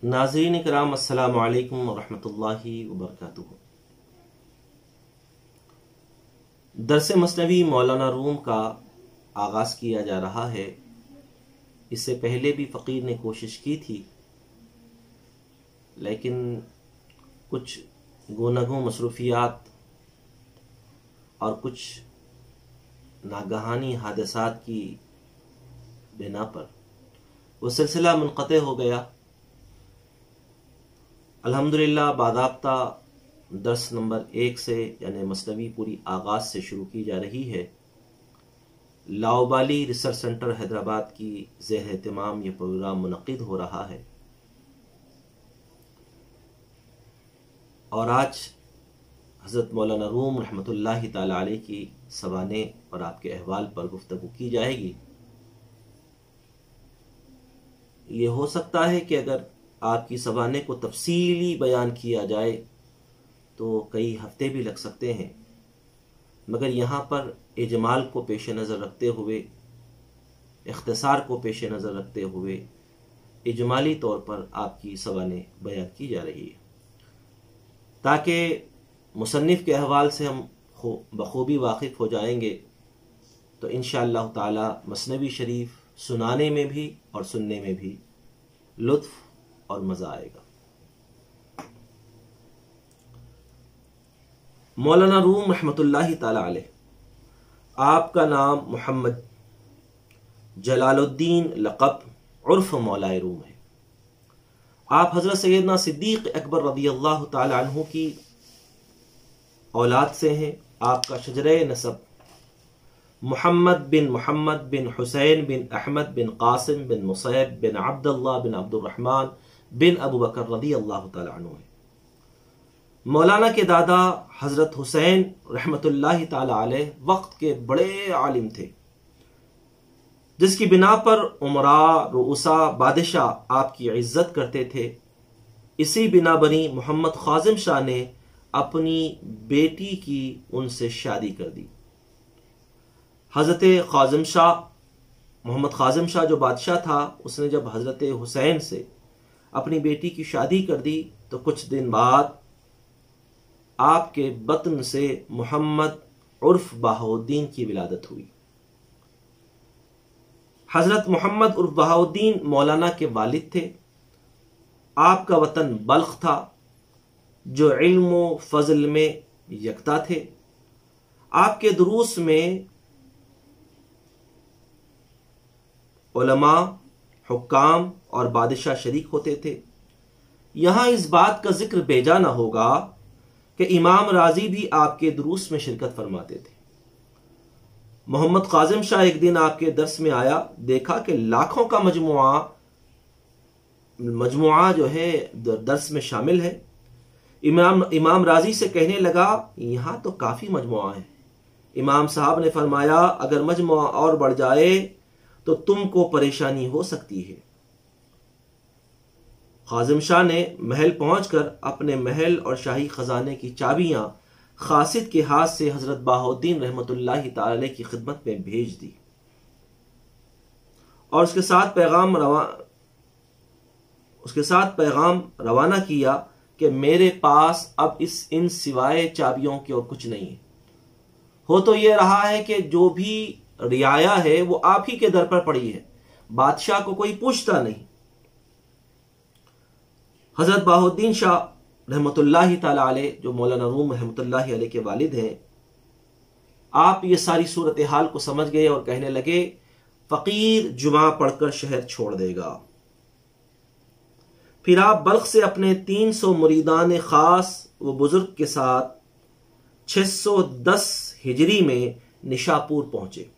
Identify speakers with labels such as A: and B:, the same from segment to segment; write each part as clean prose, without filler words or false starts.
A: नाज़रीन इकराम अस्सलामु अलैकुम वरहमतुल्लाहि वबरकातुहू। दरस मसनवी मौलाना रूम का आगाज़ किया जा रहा है। इससे पहले भी फ़कीर ने कोशिश की थी, लेकिन कुछ गोनगो मसरूफियात और कुछ नागहानी हादसात की बिना पर वो सिलसिला मुनक़ते हो गया। अल्हम्दुलिल्लाह बाज़ाब्ता दर्स नंबर 1 से यानी मसनवी पूरी आगाज़ से शुरू की जा रही है। लाओबाली रिसर्च सेंटर हैदराबाद की ज़ेर एहतमाम ये प्रोग्राम मुनक़िद हो रहा है और आज हज़रत मौलाना रूम रहमतुल्लाहि ताला अलैह की सवाने और आपके अहवाल पर गुफ्तगू की जाएगी। ये हो सकता है कि अगर आपकी सवाने को तफसीली बयान किया जाए तो कई हफ्ते भी लग सकते हैं, मगर यहाँ पर इजमाल को पेश नज़र रखते हुए, इख्तिसार को पेश नज़र रखते हुए इजमाली तौर पर आपकी सवाने बयान की जा रही है, ताकि मुसन्निफ के अहवाल से हम बखूबी वाकिफ़ हो जाएंगे तो इंशाअल्लाह ताला मसनवी शरीफ सुनाने में भी और सुनने में भी लुत्फ़ और मज़ा आएगा। मौलाना रूम रहमतुल्लाहि ताला अलैह, आपका नाम मोहम्मद जलालुद्दीन लक़ब उर्फ मौलाए रूम है। आप हज़रत सैयदना सिद्दीक़ अकबर रज़ियल्लाहु ताला अन्हु की औलाद से हैं। आपका शजरे नसब मोहम्मद बिन हुसैन बिन अहमद बिन कासिम बिन मुसैब बिन अब्दुल्लाह बिन अब्दुर्रहमान बिन अबू बकर रज़ियल्लाहु ताला अन्हु है। मौलाना के दादा हज़रत हुसैन रहमतुल्लाहि ताला अलैह वक्त के बड़े आलिम थे, जिसकी बिना पर उमरा रुऊसा बादशाह आपकी इज्जत करते थे। इसी बिना बनी मोहम्मद ख़ाज़िम शाह ने अपनी बेटी की उनसे शादी कर दी। हज़रत ख़ाज़िम शाह, मोहम्मद ख़ाज़िम शाह जो बादशाह था, उसने जब हज़रत हुसैन से अपनी बेटी की शादी कर दी तो कुछ दिन बाद आपके बतन से मोहम्मद उर्फ बहाउद्दीन की विलादत हुई। हज़रत मोहम्मद उर्फ बहाउद्दीन मौलाना के वालिद थे। आपका वतन बल्ख था, जो इल्म व फजल में यकता थे। आपके दुरूस में उलमा, हुक्काम और बादशाह शरीक होते थे। यहां इस बात का जिक्र बेजा न होगा कि इमाम राजी भी आपके दुरूस में शिरकत फरमाते थे। मोहम्मद क़ासिम शाह एक दिन आपके दर्स में आया, देखा कि लाखों का मजमुआ जो है दर्स में शामिल है। इमाम राजी से कहने लगा, यहां तो काफी मजमुआ है। इमाम साहब ने फरमाया, अगर मजमुआ और बढ़ जाए तो तुमको परेशानी हो सकती है। क़ासिम शाह ने महल पहुंचकर अपने महल और शाही खजाने की चाबियां खासिद के हाथ से हजरत बहाउद्दीन रहमतुल्लाहि ताला अलैह की खिदमत में भेज दी और उसके साथ पैगाम रवाना किया कि मेरे पास अब इन सिवाय चाबियों के और कुछ नहीं है। हो तो यह रहा है कि जो भी रियाया है वो आप ही के दर पर पड़ी है, बादशाह को कोई पूछता नहीं। हजरत बहाउद्दीन शाह रहमतुल्लाहि ताला अलैह, जो मौलाना रूम रहमतुल्लाहि अलैह के वालिद हैं, आप ये सारी सूरत हाल को समझ गए और कहने लगे, फकीर जुमा पढ़कर शहर छोड़ देगा। फिर आप बल्ख से अपने 300 मुरीदान खास व बुजुर्ग के साथ 610 हिजरी में निशापुर पहुंचे।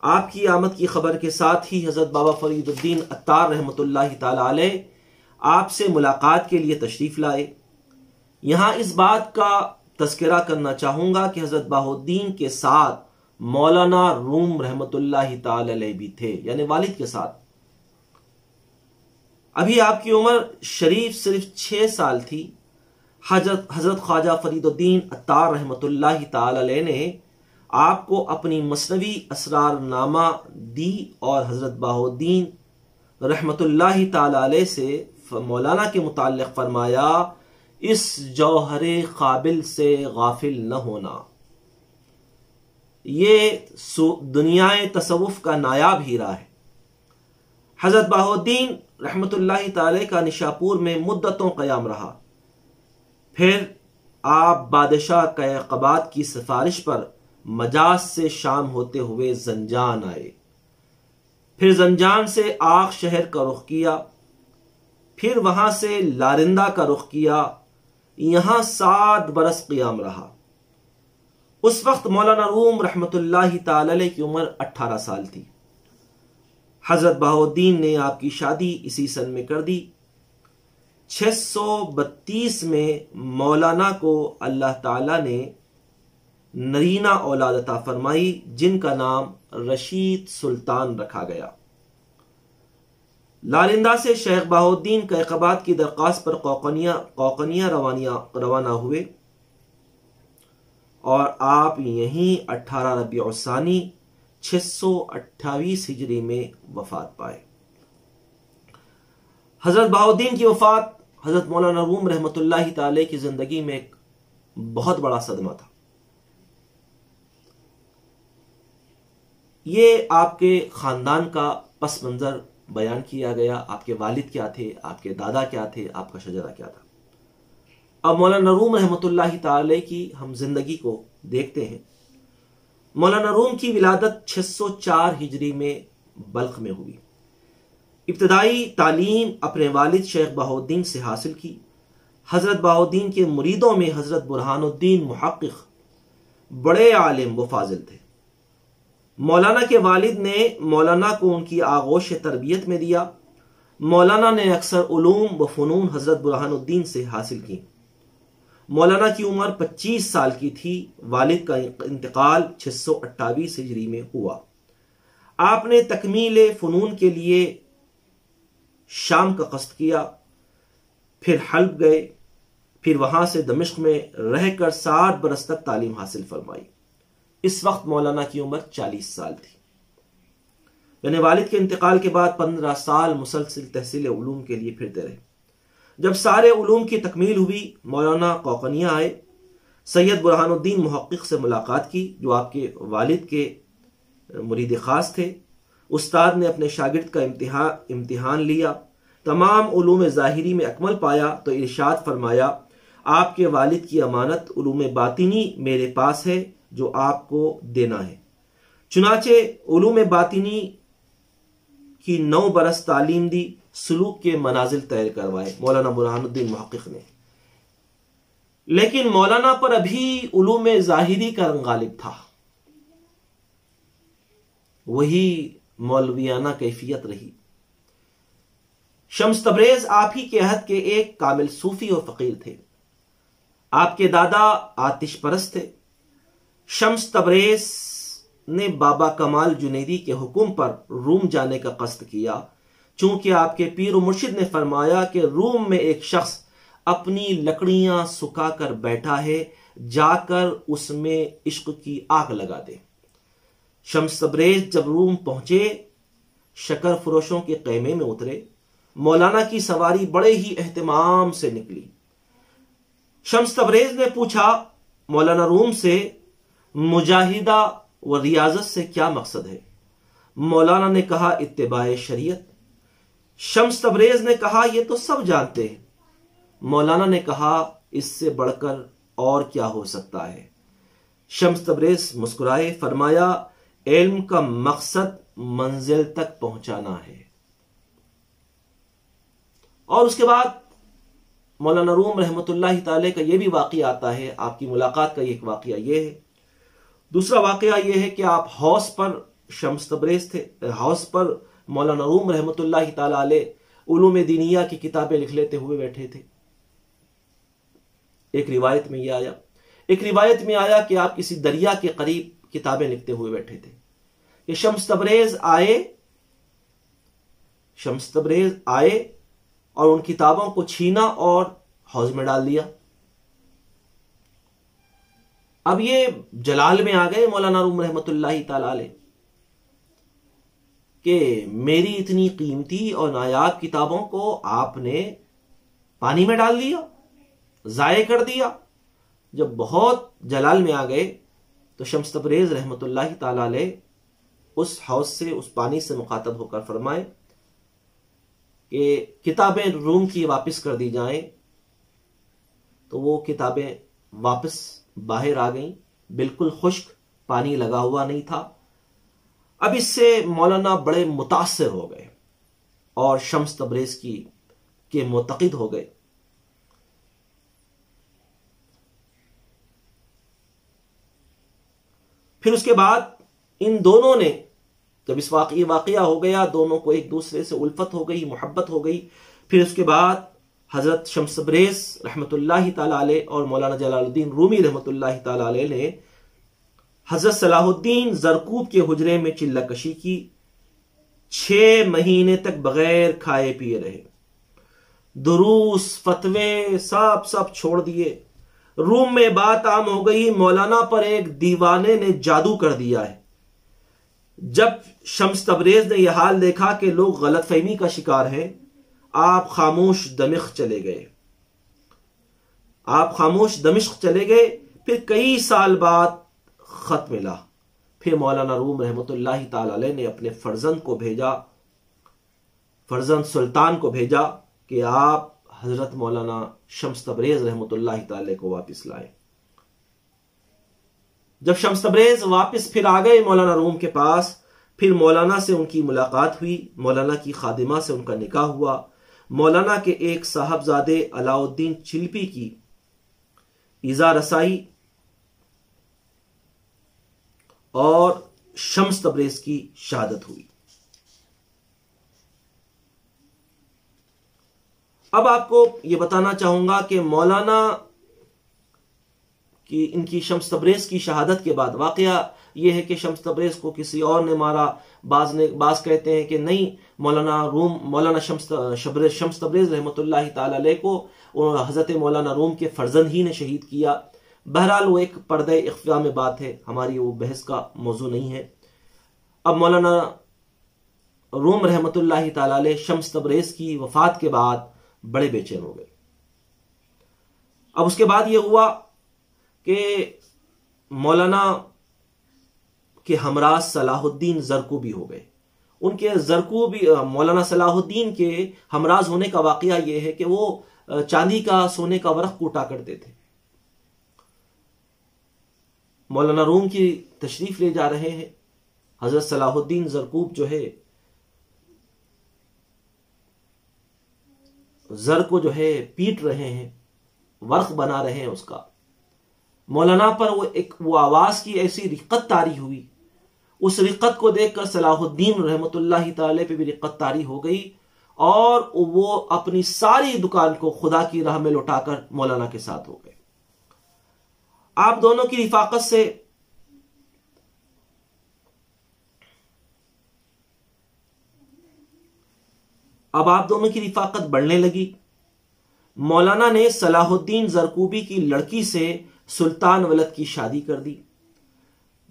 A: आपकी आमद की खबर के साथ ही हजरत बाबा फरीदुद्दीन अत्तार रहमतुल्लाहि ताला अलैह आपसे मुलाकात के लिए तशरीफ लाए। यहां इस बात का तज़किरा करना चाहूंगा कि हजरत बहाउद्दीन के साथ मौलाना रूम रहमतुल्लाहि ताला अलैह भी थे, यानी वालिद के साथ। अभी आपकी उम्र शरीफ सिर्फ 6 साल थी। हजरत ख्वाजा फरीदुद्दीन अत्तार रहमतुल्लाहि ताला अलैह ने आपको अपनी मसनवी असरारनामा दी और हजरत बहाउद्दीन रहमतुल्लाहि ताला अलैह से मौलाना के मुताल्लिक़ फरमाया, इस जौहरे काबिल से गाफिल न होना। ये दुनियाए तसव्वुफ का नायाब हीरा है। हजरत बहाउद्दीन रहमतुल्लाहि ताला का निशापुर में मुद्दतों क़याम रहा। फिर आप बादशाह कैकबाद की सिफारिश पर मजाज से शाम होते हुए जंजान आए। फिर जंजान से आख शहर का रुख किया, फिर वहां से लारिंदा का रुख किया। यहां 7 बरस क़याम रहा। उस वक्त मौलाना रूम रहमतुल्लाहि ताला अलैह की उम्र 18 साल थी। हजरत बहाउद्दीन ने आपकी शादी इसी सन में कर दी। 632 में मौलाना को अल्लाह ताला ने नरीना औलाद अता फरमाई, जिनका नाम रशीद सुल्तान रखा गया। लारिंदा से शेख बहाउद्दीन कैकबाद की दरख्वास्त पर कौकनिया रवाना हुए और आप यहीं 18 रबीउल सानी 628 हिजरी में वफात पाए। हजरत बहाउद्दीन की वफात हजरत मौलाना रूम रहमतुल्लाहि ताला की जिंदगी में एक बहुत बड़ा सदमा था। ये आपके खानदान का पस मंजर बयान किया गया। आपके वालिद क्या थे, आपके दादा क्या थे, आपका शजरा क्या था। अब मौलाना रूम रहमतुल्लाहि ताला की हम जिंदगी को देखते हैं। मौलाना रूम की विलादत 604 हिजरी में बल्ख में हुई। इब्तदाई तालीम अपने वालिद शेख बहाउद्दीन से हासिल की। हजरत बहाउद्दीन के मुरीदों में हजरत बुरहानुद्दीन मुहक्किक बड़े आलिम व फाजिल थे। मौलाना के वालिद ने मौलाना को उनकी आगोश तरबियत में दिया। मौलाना ने अक्सर उलूम व फ़नून हजरत बुरहानुद्दीन से हासिल की। मौलाना की उम्र 25 साल की थी। वालिद का इंतकाल 628 हिजरी में हुआ। आपने तकमील फ़नून के लिए शाम का कस्द किया, फिर हल्ब गए, फिर वहां से दमिश्क में रहकर 7 बरस तक तालीम हासिल फरमाई। इस वक्त मौलाना की उम्र 40 साल थी। यानी वालिद के इंतकाल के बाद 15 साल मुसलसिल तहसील उलूम के लिए फिरते रहे। जब सारे उलूम की तकमील हुई, मौलाना कौकनिया आए। सैयद बुरहानुद्दीन मुहक्किक से मुलाकात की, जो आपके वालिद के मुरीद खास थे। उस्ताद ने अपने शागिर्द का इम्तिहान लिया। तमाम उलूम ज़ाहिरी में अकमल पाया तो इरशाद फरमाया, आपके वालिद की अमानत उलूम बातिनी मेरे पास है जो आपको देना है। चुनाचे उलूम बातिनी की 9 बरस तालीम दी। सुलूक के मनाजिल तय करवाए मौलाना बुरहानुद्दीन मुहक्किक ने। लेकिन मौलाना पर अभी उलूम ज़ाहिरी का रंग गालिब था। वही मौलवियाना कैफियत रही। शम्स तबरेज आप ही के अहद के एक कामिल सूफी और फकीर थे। आपके दादा आतिश परस्त थे। शम्स तबरेज ने बाबा कमाल जुनैदी के हुक्म पर रूम जाने का कस्द किया, चूंकि आपके पीर मुर्शिद ने फरमाया कि रूम में एक शख्स अपनी लकड़ियां सुखाकर बैठा है, जाकर उसमें इश्क की आग लगा दे। शम्स तबरेज जब रूम पहुंचे, शकर फरोशों के क़ैमे में उतरे। मौलाना की सवारी बड़े ही एहतिमाम से निकली। शम्स तबरेज ने पूछा मौलाना रूम से, मुजाहिदा व रियाजत से क्या मकसद है? मौलाना ने कहा, इत्तिबाए शरीयत। शम्स तबरेज ने कहा, यह तो सब जानते हैं। मौलाना ने कहा, इससे बढ़कर और क्या हो सकता है? शम्स तबरेज मुस्कुराए, फरमाया, इल्म का मकसद मंजिल तक पहुंचाना है। और उसके बाद मौलाना रूम रहमतुल्लाहि ताला का यह भी वाक़या आता है। आपकी मुलाकात का एक वाक़या यह है। दूसरा वाक़या यह है कि आप हाउस पर शम्स तबरेज थे, हाउस पर मौलाना रूम रहमतुल्लाहि ताला अलैह उलूम दीनिया की किताबें लिख लेते हुए बैठे थे। एक रिवायत में यह आया, कि आप किसी दरिया के करीब किताबें लिखते हुए बैठे थे कि शम्स तबरेज आए और उन किताबों को छीना और हौज में डाल दिया। अब ये जलाल में आ गए मौलाना रूम रहमतुल्लाहि ताला अलैह कि मेरी इतनी कीमती और नायाब किताबों को आपने पानी में डाल दिया, ज़ाये कर दिया। जब बहुत जलाल में आ गए तो शम्स तबरेज़ रहमतुल्लाहि ताला अलैह उस हौज से, उस पानी से मुखातब होकर फरमाए कि किताबें रूम की वापस कर दी जाएं। तो वो किताबें वापस बाहर आ गईं, बिल्कुल खुश्क, पानी लगा हुआ नहीं था। अब इससे मौलाना बड़े मुतासिर हो गए और शम्स तबरेज़ के मुतक़िद हो गए। फिर उसके बाद इन दोनों ने, जब इस वाक़या हो गया, दोनों को एक दूसरे से उल्फत हो गई, मोहब्बत हो गई। फिर उसके बाद हज़रत शम्स तबरेज़ रहमतुल्लाहि ताला अलैह और मौलाना जलालुद्दीन रूमी रहमतुल्लाहि ताला अलैह ने हज़रत सलाहुद्दीन ज़रकूब के हुजरे में चिल्ला कशी की। 6 महीने तक बगैर खाए पिए रहे, दुरूस फतवे सब छोड़ दिए। रूम में बात आम हो गई, मौलाना पर एक दीवाने ने जादू कर दिया है। जब शम्स तबरेज़ ने यह हाल देखा कि लोग गलतफहमी का शिकार हैं, आप खामोश दमिश्क चले गए। फिर कई साल बाद खत मिला। फिर मौलाना रूम रहमतुल्लाहि ताला अलैह ने अपने फर्जंद सुल्तान को भेजा कि आप हजरत मौलाना शम्स तबरेज़ रहमतुल्लाहि ताला अलैह को वापस लाए। जब शम्स तबरेज़ वापस फिर आ गए मौलाना रूम के पास, फिर मौलाना से उनकी मुलाकात हुई, मौलाना की खादिमा से उनका निकाह हुआ। मौलाना के एक साहबजादे अलाउद्दीन चिल्पी की इज़ा रसाई और शम्स तबरेज़ की शहादत हुई। अब आपको यह बताना चाहूंगा कि मौलाना की इनकी शम्स तबरेज़ की शहादत के बाद वाकया यह है कि शम्स तबरेज़ को किसी और ने मारा। बाज कहते हैं कि नहीं, मौलाना शम्स तबरेज़ रहमतुल्लाहि ताला अलैह को हज़रत मौलाना रूम के फर्जंद ही ने शहीद किया। बहरहाल वो एक पर्दे इख्फा में बात है, हमारी वो बहस का मौजू नहीं है। अब मौलाना रूम रहमतुल्लाहि ताला अलैह शम्स तबरेज़ की वफात के बाद बड़े बेचैन हो गए। अब उसके बाद यह हुआ कि मौलाना के हमराज सलाहुद्दीन ज़रकूबी हो गए। उनके मौलाना सलाहुद्दीन के हमराज होने का वाकया यह है कि वो चांदी का, सोने का वर्क कूटा करते थे। मौलाना रूम की तशरीफ ले जा रहे हैं, हजरत सलाहुद्दीन ज़रकूब जो है जर को जो है पीट रहे हैं, वर्क बना रहे हैं उसका। मौलाना पर वो आवाज की ऐसी रिक्कत तारी हुई, उस रिक्कत को देखकर सलाहुद्दीन रहमतुल्लाहि ताला पे भी रिक्कत तारी हो गई और वो अपनी सारी दुकान को खुदा की राह में लौटाकर मौलाना के साथ हो गए। आप दोनों की रिफाकत से अब आप दोनों की रिफाकत बढ़ने लगी। मौलाना ने सलाहुद्दीन ज़रकूबी की लड़की से सुल्तान वलद की शादी कर दी।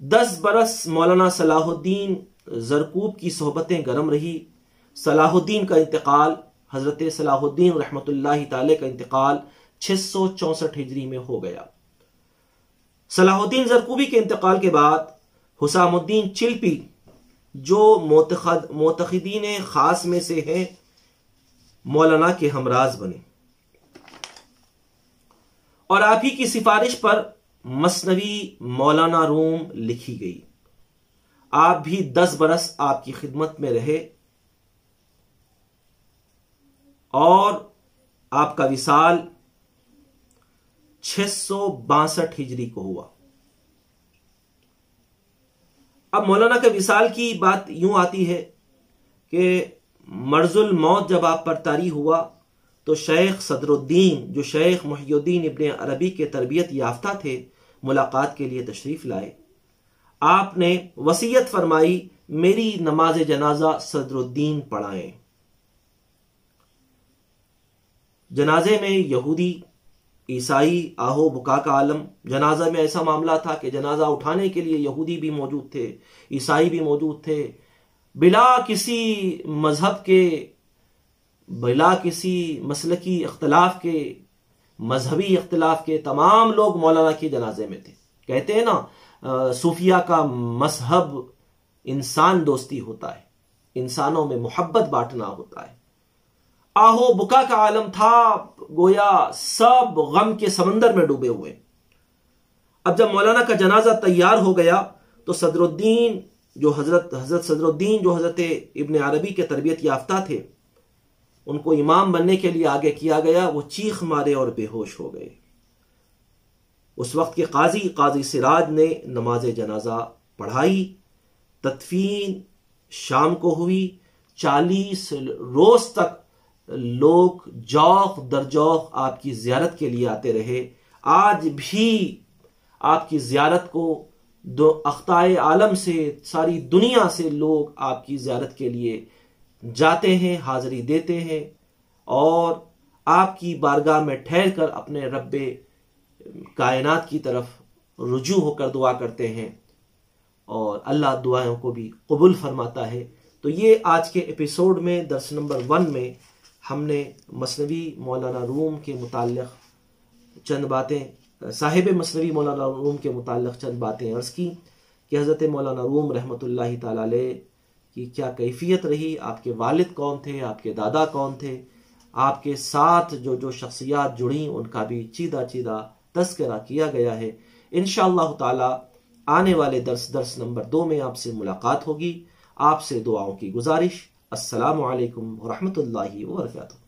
A: 10 बरस मौलाना सलाहुद्दीन ज़रकूब की सोहबतें गर्म रही। सलाहुद्दीन का इंतकाल, हजरत सलाहुद्दीन रहमतुल्लाहि ताला का इंतकाल 664 हिजरी में हो गया। सलाहुद्दीन ज़रकूबी के इंतकाल के बाद हुसामुद्दीन चिल्पी, जो मोतखिदीन खास में से हैं, मौलाना के हमराज बने और आप ही की सिफारिश पर मसनवी मौलाना रूम लिखी गई। आप भी 10 बरस आपकी खिदमत में रहे और आपका विसाल 662 हिजरी को हुआ। अब मौलाना के विसाल की बात यूं आती है कि मर्जुल मौत जब आप पर तारी हुआ तो शेख सदरुद्दीन, जो शेख मुहियुद्दीन इब्ने अरबी के तरबियत याफ्ता थे, मुलाकात के लिए तशरीफ लाए। आपने वसीयत फरमाई, मेरी नमाज जनाजा सदरुद्दीन पढ़ाएं। जनाजे में यहूदी, ईसाई, आहो बुका का आलम। जनाजा में ऐसा मामला था कि जनाजा उठाने के लिए यहूदी भी मौजूद थे, ईसाई भी मौजूद थे, बिला किसी मजहब के बिला किसी मसलकी इख्तलाफ के, मजहबी इख्तलाफ के तमाम लोग मौलाना के जनाजे में थे। कहते हैं ना सूफिया का मजहब इंसान दोस्ती होता है, इंसानों में मोहब्बत बांटना होता है। आहो बुका का आलम था, गोया सब गम के समंदर में डूबे हुए। अब जब मौलाना का जनाजा तैयार हो गया तो सदरुद्दीन जो हजरत सदरुद्दीन जो हजरत इब्न अरबी के तरबियत याफ्ता थे, उनको इमाम बनने के लिए आगे किया गया। वो चीख मारे और बेहोश हो गए। उस वक्त के काजी सिराज ने नमाज जनाजा पढ़ाई। तदफीन शाम को हुई। 40 रोज तक लोग जौक दर जौक आपकी जियारत के लिए आते रहे। आज भी आपकी जियारत को दो अख्ताए आलम से, सारी दुनिया से लोग आपकी जियारत के लिए जाते हैं, हाजिरी देते हैं और आपकी बारगाह में ठहर कर अपने रब्बे कायनात की तरफ रुजू होकर दुआ करते हैं और अल्लाह दुआओं को भी कबूल फरमाता है। तो ये आज के एपिसोड में दर्स नंबर 1 में हमने मसनवी मौलाना रूम के मुताल्लिक़ चंद बातें, साहिब मसनवी मौलाना रूम के मुताल्लिक़ चंद बातें अर्ज़ की कि हज़रत मौलाना रूम रहमतुल्लाहि ताला अलैह की क्या कैफियत रही, आपके वालिद कौन थे, आपके दादा कौन थे, आपके साथ जो जो शख्सियात जुड़ी उनका भी चीदा तज़किरा किया गया है। इंशाअल्लाह ताला आने वाले दर्स नंबर 2 में आपसे मुलाकात होगी। आपसे दुआओं की गुजारिश। अस्सलामु अलैकुम व रहमतुल्लाहि व बरकातुहू।